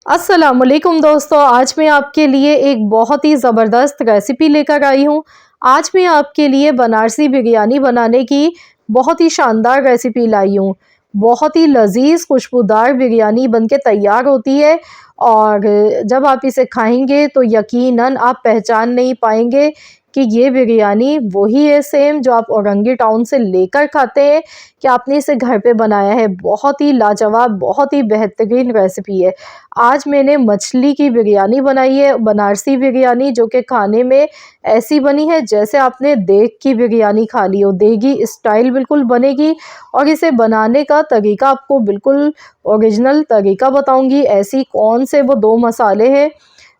अस्सलामुअलैकुम दोस्तों, आज मैं आपके लिए एक बहुत ही ज़बरदस्त रेसिपी लेकर आई हूँ। आज मैं आपके लिए बनारसी बिरयानी बनाने की बहुत ही शानदार रेसिपी लाई हूँ। बहुत ही लज़ीज़ खुशबूदार बिरयानी बनके तैयार होती है और जब आप इसे खाएंगे तो यकीनन आप पहचान नहीं पाएंगे कि ये बिरयानी वही है सेम जो आप औरंगी टाउन से लेकर खाते हैं कि आपने इसे घर पे बनाया है। बहुत ही लाजवाब, बहुत ही बेहतरीन रेसिपी है। आज मैंने मछली की बिरयानी बनाई है, बनारसी बिरयानी, जो कि खाने में ऐसी बनी है जैसे आपने देग की बिरयानी खा ली हो। देगी स्टाइल बिल्कुल बनेगी और इसे बनाने का तरीका आपको बिल्कुल ओरिजिनल तरीका बताऊंगी। ऐसी कौन से वो दो मसाले हैं,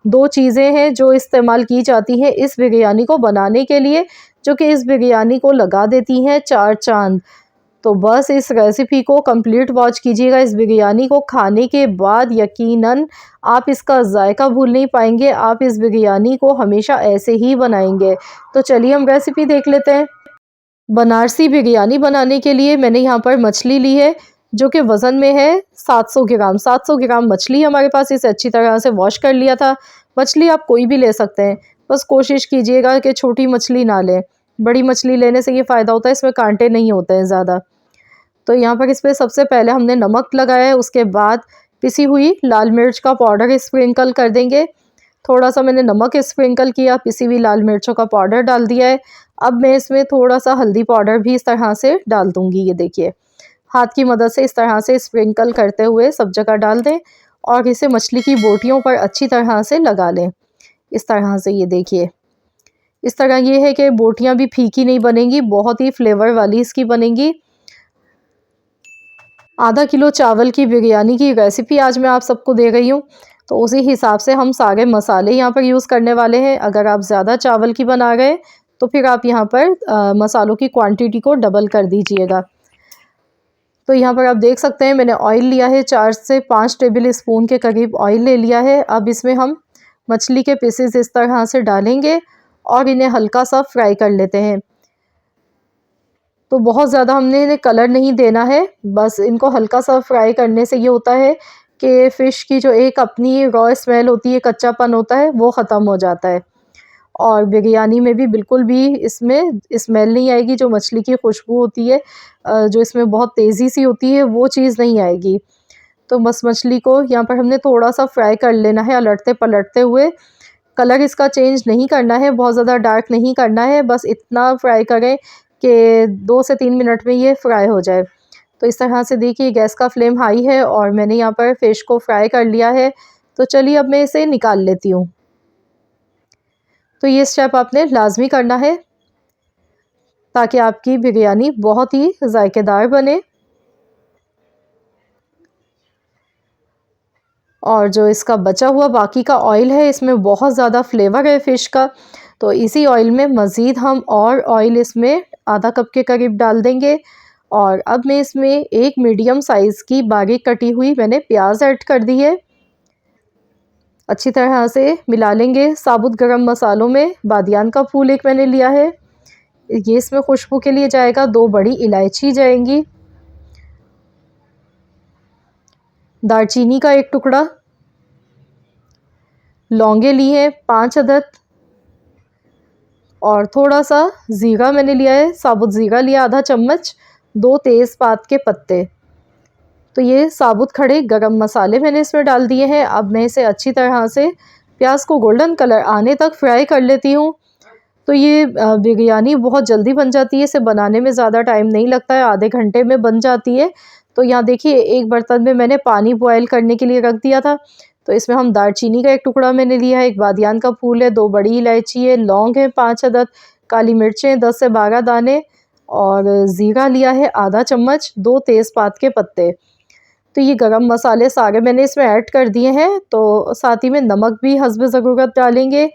दो चीज़ें हैं जो इस्तेमाल की जाती हैं इस बिरयानी को बनाने के लिए, जो कि इस बिरयानी को लगा देती हैं चार चांद। तो बस इस रेसिपी को कंप्लीट वॉच कीजिएगा। इस बिरयानी को खाने के बाद यकीनन आप इसका जायका भूल नहीं पाएंगे। आप इस बिरयानी को हमेशा ऐसे ही बनाएंगे। तो चलिए हम रेसिपी देख लेते हैं। बनारसी बिरयानी बनाने के लिए मैंने यहाँ पर मछली ली है जो कि वज़न में है 700 ग्राम। 700 ग्राम मछली हमारे पास। इसे अच्छी तरह से वॉश कर लिया था। मछली आप कोई भी ले सकते हैं, बस कोशिश कीजिएगा कि छोटी मछली ना लें। बड़ी मछली लेने से ये फ़ायदा होता है, इसमें कांटे नहीं होते हैं ज़्यादा। तो यहाँ पर इस पर सबसे पहले हमने नमक लगाया है, उसके बाद पिसी हुई लाल मिर्च का पाउडर स्प्रिंकल कर देंगे। थोड़ा सा मैंने नमक स्प्रिंकल किया, पिसी हुई लाल मिर्चों का पाउडर डाल दिया है। अब मैं इसमें थोड़ा सा हल्दी पाउडर भी इस तरह से डाल दूँगी। ये देखिए, हाथ की मदद से इस तरह से स्प्रिंकल करते हुए सब जगह डाल दें और इसे मछली की बोटियों पर अच्छी तरह से लगा लें। इस तरह से ये देखिए, इस तरह ये है कि बोटियाँ भी फीकी नहीं बनेंगी, बहुत ही फ्लेवर वाली इसकी बनेंगी। आधा किलो चावल की बिरयानी की रेसिपी आज मैं आप सबको दे रही हूँ, तो उसी हिसाब से हम सारे मसाले यहाँ पर यूज़ करने वाले हैं। अगर आप ज़्यादा चावल की बना रहे हैं तो फिर आप यहाँ पर मसालों की क्वांटिटी को डबल कर दीजिएगा। तो यहाँ पर आप देख सकते हैं मैंने ऑयल लिया है, 4 से 5 टेबल स्पून के करीब ऑयल ले लिया है। अब इसमें हम मछली के पीसेस इस तरह से डालेंगे और इन्हें हल्का सा फ्राई कर लेते हैं। तो बहुत ज़्यादा हमने इन्हें कलर नहीं देना है, बस इनको हल्का सा फ्राई करने से ये होता है कि फ़िश की जो एक अपनी रॉ स्मेल होती है, कच्चापन होता है, वो ख़त्म हो जाता है और बिरयानी में भी बिल्कुल भी इसमें स्मेल नहीं आएगी। जो मछली की खुशबू होती है, जो इसमें बहुत तेज़ी सी होती है, वो चीज़ नहीं आएगी। तो बस मछली को यहाँ पर हमने थोड़ा सा फ्राई कर लेना है, अलटते पलटते हुए। कलर इसका चेंज नहीं करना है, बहुत ज़्यादा डार्क नहीं करना है, बस इतना फ्राई करें कि 2 से 3 मिनट में ये फ्राई हो जाए। तो इस तरह से देखिए गैस का फ्लेम हाई है और मैंने यहाँ पर फ़िश को फ्राई कर लिया है। तो चलिए अब मैं इसे निकाल लेती हूँ। तो ये स्टेप आपने लाज़मी करना है ताकि आपकी बिरयानी बहुत ही जायकेदार बने। और जो इसका बचा हुआ बाकी का ऑयल है, इसमें बहुत ज़्यादा फ्लेवर है फ़िश का, तो इसी ऑयल में मज़ीद हम और ऑयल इसमें आधा कप के करीब डाल देंगे। और अब मैं इसमें एक मीडियम साइज़ की बारीक कटी हुई मैंने प्याज ऐड कर दी है। अच्छी तरह से मिला लेंगे। साबुत गरम मसालों में बादियान का फूल एक मैंने लिया है, ये इसमें खुशबू के लिए जाएगा। 2 बड़ी इलायची जाएंगी। दालचीनी का एक टुकड़ा, लौंगे ली हैं 5 अदद और थोड़ा सा ज़ीरा मैंने लिया है, साबुत ज़ीरा लिया आधा चम्मच। 2 तेज़पात के पत्ते। तो ये साबुत खड़े गरम मसाले मैंने इसमें डाल दिए हैं। अब मैं इसे अच्छी तरह से प्याज को गोल्डन कलर आने तक फ्राई कर लेती हूँ। तो ये बिरयानी बहुत जल्दी बन जाती है, इसे बनाने में ज़्यादा टाइम नहीं लगता है, आधे घंटे में बन जाती है। तो यहाँ देखिए एक बर्तन में मैंने पानी बॉयल करने के लिए रख दिया था। तो इसमें हम दालचीनी का एक टुकड़ा मैंने लिया है, एक बादियान का फूल है, 2 बड़ी इलायची है, लौंग है 5 अदद, काली मिर्चें 10 से 12 दाने और ज़ीरा लिया है आधा चम्मच, 2 तेज़पात के पत्ते। तो ये गरम मसाले सारे मैंने इसमें ऐड कर दिए हैं। तो साथ ही में नमक भी हस्ब ज़रूरत डालेंगे।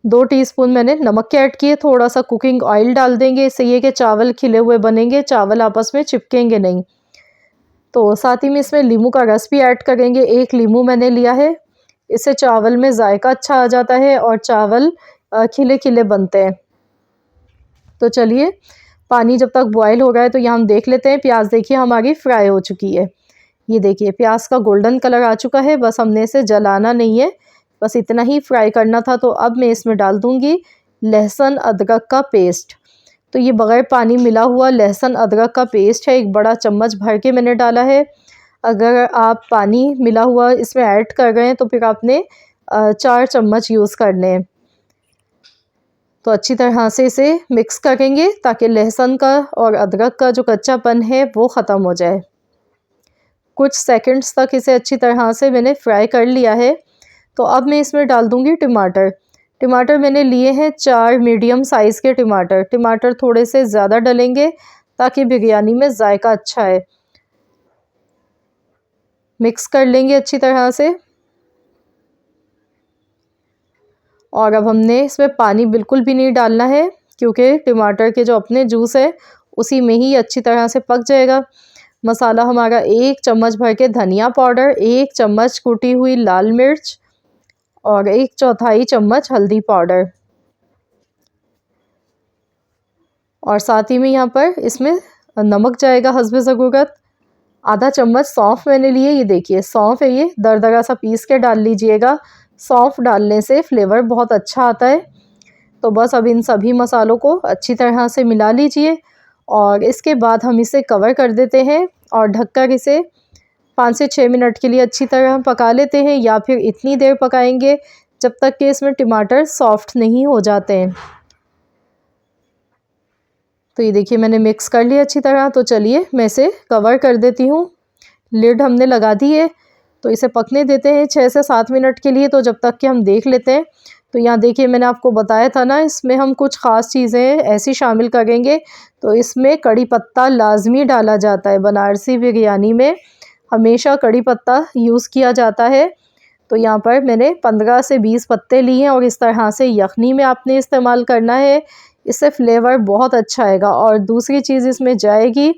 2 टीस्पून मैंने नमक के ऐड किए। थोड़ा सा कुकिंग ऑयल डाल देंगे, इससे ये कि चावल खिले हुए बनेंगे, चावल आपस में चिपकेंगे नहीं। तो साथ ही में इसमें नींबू का रस भी ऐड करेंगे। 1 नींबू मैंने लिया है, इससे चावल में जायका अच्छा आ जाता है और चावल खिले खिले बनते हैं। तो चलिए पानी जब तक बॉयल हो रहा है तो यहाँ हम देख लेते हैं। प्याज देखिए हमारी फ्राई हो चुकी है। ये देखिए प्याज का गोल्डन कलर आ चुका है, बस हमने इसे जलाना नहीं है, बस इतना ही फ्राई करना था। तो अब मैं इसमें डाल दूँगी लहसुन अदरक का पेस्ट। तो ये बग़ैर पानी मिला हुआ लहसुन अदरक का पेस्ट है, एक बड़ा चम्मच भर के मैंने डाला है। अगर आप पानी मिला हुआ इसमें ऐड कर रहे हैं तो फिर आपने 4 चम्मच यूज़ करने हैं। तो अच्छी तरह से इसे मिक्स करेंगे ताकि लहसुन का और अदरक का जो कच्चापन है वो ख़त्म हो जाए। कुछ सेकंड्स तक इसे अच्छी तरह से मैंने फ्राई कर लिया है। तो अब मैं इसमें डाल दूँगी टमाटर। टमाटर मैंने लिए हैं 4 मीडियम साइज़ के टमाटर। टमाटर थोड़े से ज़्यादा डलेंगे ताकि बिरयानी में जायका अच्छा आए। मिक्स कर लेंगे अच्छी तरह से। और अब हमने इसमें पानी बिल्कुल भी नहीं डालना है, क्योंकि टमाटर के जो अपने जूस है उसी में ही अच्छी तरह से पक जाएगा। मसाला हमारा 1 चम्मच भर के धनिया पाउडर, 1 चम्मच कुटी हुई लाल मिर्च और 1/4 चम्मच हल्दी पाउडर। और साथ ही में यहाँ पर इसमें नमक जाएगा हस्बे ज़रूरत। आधा चम्मच सौंफ मैंने लिए, ये देखिए सौंफ है, ये दरदरा सा पीस के डाल लीजिएगा। सौंफ डालने से फ्लेवर बहुत अच्छा आता है। तो बस अब इन सभी मसालों को अच्छी तरह से मिला लीजिए और इसके बाद हम इसे कवर कर देते हैं और ढककर इसे 5 से 6 मिनट के लिए अच्छी तरह पका लेते हैं, या फिर इतनी देर पकाएंगे जब तक कि इसमें टमाटर सॉफ्ट नहीं हो जाते हैं। तो ये देखिए मैंने मिक्स कर लिया अच्छी तरह। तो चलिए मैं इसे कवर कर देती हूँ। लिड हमने लगा दी है, तो इसे पकने देते हैं 6 से 7 मिनट के लिए। तो जब तक कि हम देख लेते हैं। तो यहाँ देखिए मैंने आपको बताया था ना, इसमें हम कुछ ख़ास चीज़ें ऐसी शामिल करेंगे। तो इसमें कड़ी पत्ता लाजमी डाला जाता है। बनारसी बिरयानी में हमेशा कड़ी पत्ता यूज़ किया जाता है। तो यहाँ पर मैंने 15 से 20 पत्ते लिए हैं और इस तरह से यखनी में आपने इस्तेमाल करना है। इससे फ्लेवर बहुत अच्छा आएगा। और दूसरी चीज़ इसमें जाएगी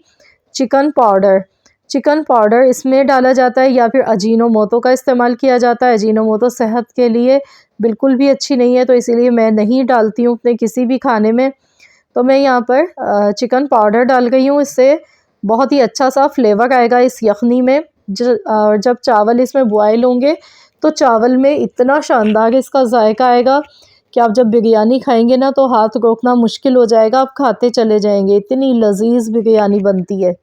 चिकन पाउडर। चिकन पाउडर इसमें डाला जाता है, या फिर अजीनोमोटो का इस्तेमाल किया जाता है। अजीनोमोटो सेहत के लिए बिल्कुल भी अच्छी नहीं है, तो इसीलिए मैं नहीं डालती हूँ अपने किसी भी खाने में। तो मैं यहाँ पर चिकन पाउडर डाल गई हूँ, इससे बहुत ही अच्छा सा फ्लेवर आएगा इस यखनी में। जब चावल इसमें बॉयल होंगे तो चावल में इतना शानदार इसका जायका आएगा कि आप जब बिरयानी खाएंगे ना तो हाथ रोकना मुश्किल हो जाएगा, आप खाते चले जाएंगे, इतनी लजीज बिरयानी बनती है।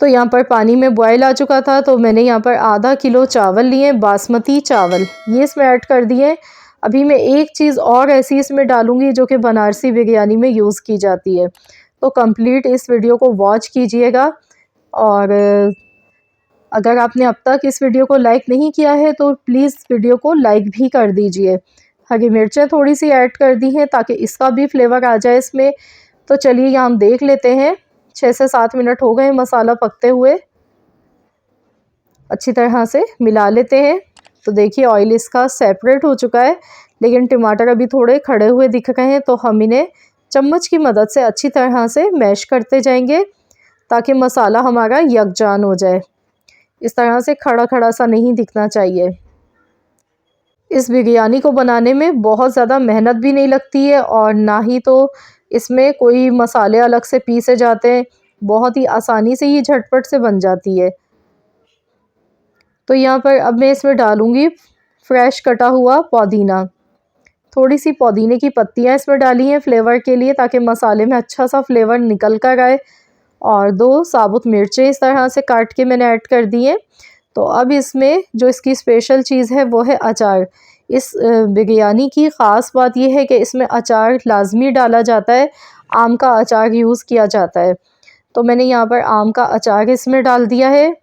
तो यहाँ पर पानी में बॉयल आ चुका था, तो मैंने यहाँ पर आधा किलो चावल लिए, बासमती चावल, ये इसमें ऐड कर दिए। अभी मैं एक चीज़ और ऐसी इसमें डालूंगी जो कि बनारसी बिरयानी में यूज़ की जाती है। तो कंप्लीट इस वीडियो को वॉच कीजिएगा। और अगर आपने अब तक इस वीडियो को लाइक नहीं किया है तो प्लीज़ वीडियो को लाइक भी कर दीजिए। हरी मिर्चें थोड़ी सी ऐड कर दी हैं ताकि इसका भी फ्लेवर आ जाए इसमें। तो चलिए यहाँ हम देख लेते हैं। 6 से 7 मिनट हो गए मसाला पकते हुए, अच्छी तरह से मिला लेते हैं। तो देखिए ऑयल इसका सेपरेट हो चुका है, लेकिन टमाटर अभी थोड़े खड़े हुए दिख रहे हैं। तो हम इन्हें चम्मच की मदद से अच्छी तरह से मैश करते जाएंगे ताकि मसाला हमारा यकजान हो जाए। इस तरह से खड़ा खड़ा सा नहीं दिखना चाहिए। इस बिरयानी को बनाने में बहुत ज़्यादा मेहनत भी नहीं लगती है और ना ही तो इसमें कोई मसाले अलग से पीसे जाते हैं, बहुत ही आसानी से ये झटपट से बन जाती है। तो यहाँ पर अब मैं इसमें डालूँगी फ्रेश कटा हुआ पुदीना। थोड़ी सी पुदीने की पत्तियाँ इसमें डाली हैं फ्लेवर के लिए, ताकि मसाले में अच्छा सा फ्लेवर निकल कर आए। और 2 साबुत मिर्चें इस तरह से काट के मैंने ऐड कर दी हैं। तो अब इसमें जो इसकी स्पेशल चीज़ है वो है अचार। इस बिरयानी की ख़ास बात यह है कि इसमें अचार लाजमी डाला जाता है, आम का अचार यूज़ किया जाता है। तो मैंने यहाँ पर आम का अचार इसमें डाल दिया है।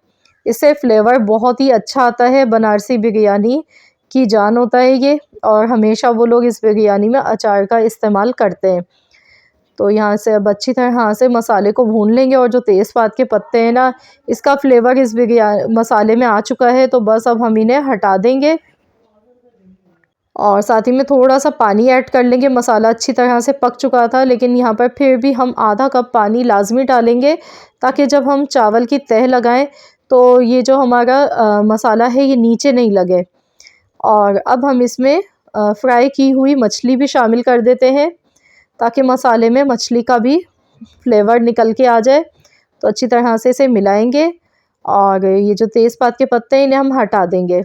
इससे फ्लेवर बहुत ही अच्छा आता है, बनारसी बिरयानी की जान होता है ये, और हमेशा वो लोग इस बिरयानी में अचार का इस्तेमाल करते हैं। तो यहाँ से अब अच्छी तरह से मसाले को भून लेंगे, और जो तेज़पात के पत्ते हैं ना, इसका फ्लेवर इस मसाले में आ चुका है। तो बस अब हम इन्हें हटा देंगे और साथ ही में थोड़ा सा पानी ऐड कर लेंगे। मसाला अच्छी तरह से पक चुका था, लेकिन यहाँ पर फिर भी हम आधा कप पानी लाजमी डालेंगे ताकि जब हम चावल की तह लगाएं तो ये जो हमारा मसाला है ये नीचे नहीं लगे। और अब हम इसमें फ्राई की हुई मछली भी शामिल कर देते हैं ताकि मसाले में मछली का भी फ्लेवर निकल के आ जाए। तो अच्छी तरह से इसे मिलाएंगे और ये जो तेज़पात के पत्ते हैं इन्हें हम हटा देंगे।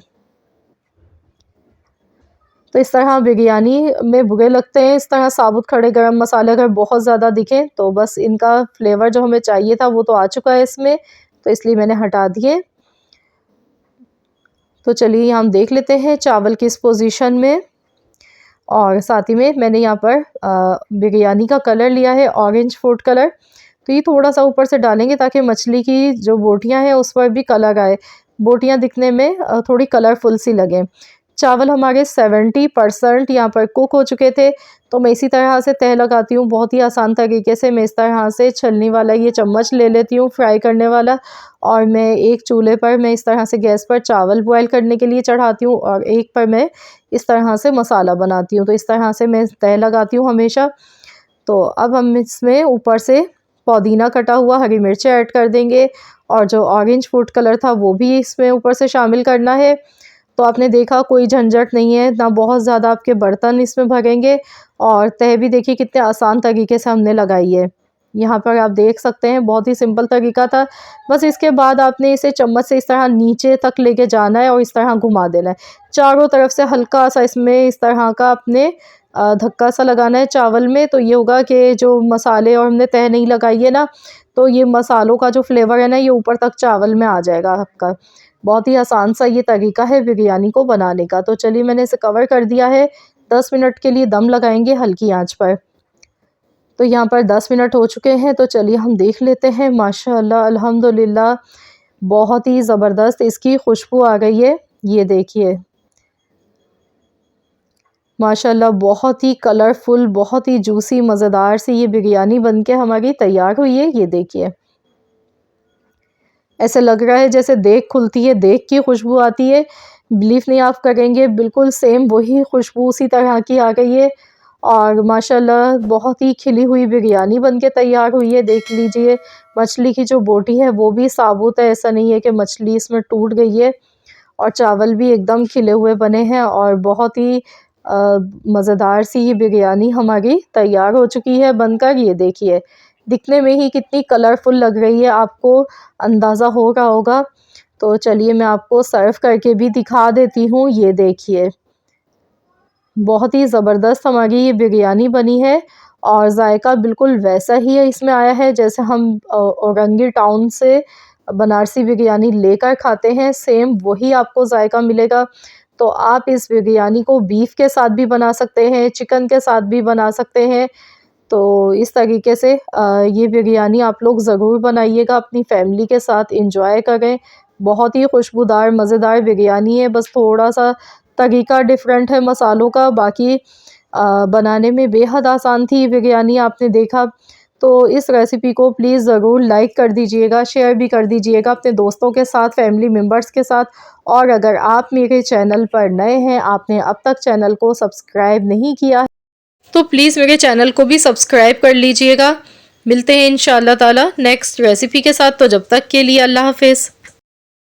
तो इस तरह बिरयानी में बुरे लगते हैं, इस तरह साबुत खड़े गरम मसाले अगर बहुत ज़्यादा दिखें तो बस इनका फ्लेवर जो हमें चाहिए था वो तो आ चुका है इसमें, तो इसलिए मैंने हटा दिए। तो चलिए हम देख लेते हैं चावल किस पोजीशन में। और साथ ही में मैंने यहाँ पर बिरयानी का कलर लिया है ऑरेंज फूड कलर, तो ये थोड़ा सा ऊपर से डालेंगे ताकि मछली की जो बोटियाँ हैं उस पर भी कलर आए, बोटियाँ दिखने में थोड़ी कलरफुल सी लगें। चावल हमारे 70% यहाँ पर कुक हो चुके थे, तो मैं इसी तरह से तह लगाती हूँ बहुत ही आसान तरीके से। मैं इस तरह से छलनी वाला ये चम्मच ले लेती हूँ फ्राई करने वाला, और मैं एक चूल्हे पर मैं इस तरह से गैस पर चावल बॉयल करने के लिए चढ़ाती हूँ और एक पर मैं इस तरह से मसाला बनाती हूँ। तो इस तरह से मैं तह लगाती हूँ हमेशा। तो अब हम इसमें ऊपर से पुदीना कटा हुआ, हरी मिर्चें ऐड कर देंगे, और जो ऑरेंज फूड कलर था वो भी इसमें ऊपर से शामिल करना है। तो आपने देखा कोई झंझट नहीं है, ना बहुत ज़्यादा आपके बर्तन इसमें भरेंगे, और तह भी देखिए कितने आसान तरीके से हमने लगाई है। यहाँ पर आप देख सकते हैं बहुत ही सिंपल तरीका था। बस इसके बाद आपने इसे चम्मच से इस तरह नीचे तक लेके जाना है और इस तरह घुमा देना है। चारों तरफ से हल्का सा इसमें इस तरह का आपने धक्का सा लगाना है चावल में, तो ये होगा कि जो मसाले और हमने तह नहीं लगाई है ना, तो ये मसालों का जो फ्लेवर है ना ये ऊपर तक चावल में आ जाएगा आपका। बहुत ही आसान सा ये तरीका है बिरयानी को बनाने का। तो चलिए मैंने इसे कवर कर दिया है, 10 मिनट के लिए दम लगाएंगे हल्की आंच पर। तो यहाँ पर 10 मिनट हो चुके हैं, तो चलिए हम देख लेते हैं। माशाअल्लाह अल्हम्दुलिल्लाह बहुत ही ज़बरदस्त इसकी खुशबू आ गई है। ये देखिए माशाअल्लाह बहुत ही कलरफुल, बहुत ही जूसी मज़ेदार सी ये बिरयानी बनके हमारी तैयार हुई है। ये देखिए ऐसे लग रहा है जैसे देग खुलती है, देग की खुशबू आती है। बिलीव नहीं आप करेंगे, बिल्कुल सेम वही खुशबू उसी तरह की आ गई है। और माशाल्लाह बहुत ही खिली हुई बिरयानी बनके तैयार हुई है। देख लीजिए मछली की जो बोटी है वो भी साबुत है, ऐसा नहीं है कि मछली इसमें टूट गई है। और चावल भी एकदम खिले हुए बने हैं, और बहुत ही मज़ेदार सी ये बिरयानी हमारी तैयार हो चुकी है बनकर। ये देखिए दिखने में ही कितनी कलरफुल लग रही है, आपको अंदाज़ा हो रहा होगा। तो चलिए मैं आपको सर्व करके भी दिखा देती हूँ। ये देखिए बहुत ही ज़बरदस्त हमारी ये बिरयानी बनी है, और जायका बिल्कुल वैसा ही है इसमें आया है जैसे हम औरंगी टाउन से बनारसी बिरयानी लेकर खाते हैं, सेम वही आपको जायका मिलेगा। तो आप इस बिरयानी को बीफ के साथ भी बना सकते हैं, चिकन के साथ भी बना सकते हैं। तो इस तरीके से ये बिरयानी आप लोग ज़रूर बनाइएगा, अपनी फैमिली के साथ एंजॉय करें। बहुत ही खुशबूदार मज़ेदार बिरयानी है, बस थोड़ा-सा तरीका डिफरेंट है मसालों का, बाकी बनाने में बेहद आसान थी बिरयानी आपने देखा। तो इस रेसिपी को प्लीज़ ज़रूर लाइक कर दीजिएगा, शेयर भी कर दीजिएगा अपने दोस्तों के साथ, फैमिली मेम्बर्स के साथ। और अगर आप मेरे चैनल पर नए हैं, आपने अब तक चैनल को सब्सक्राइब नहीं किया है, तो प्लीज़ मेरे चैनल को भी सब्सक्राइब कर लीजिएगा। मिलते हैं इंशाअल्लाह ताला नेक्स्ट रेसिपी के साथ, तो जब तक के लिए अल्लाह हाफ़िज़।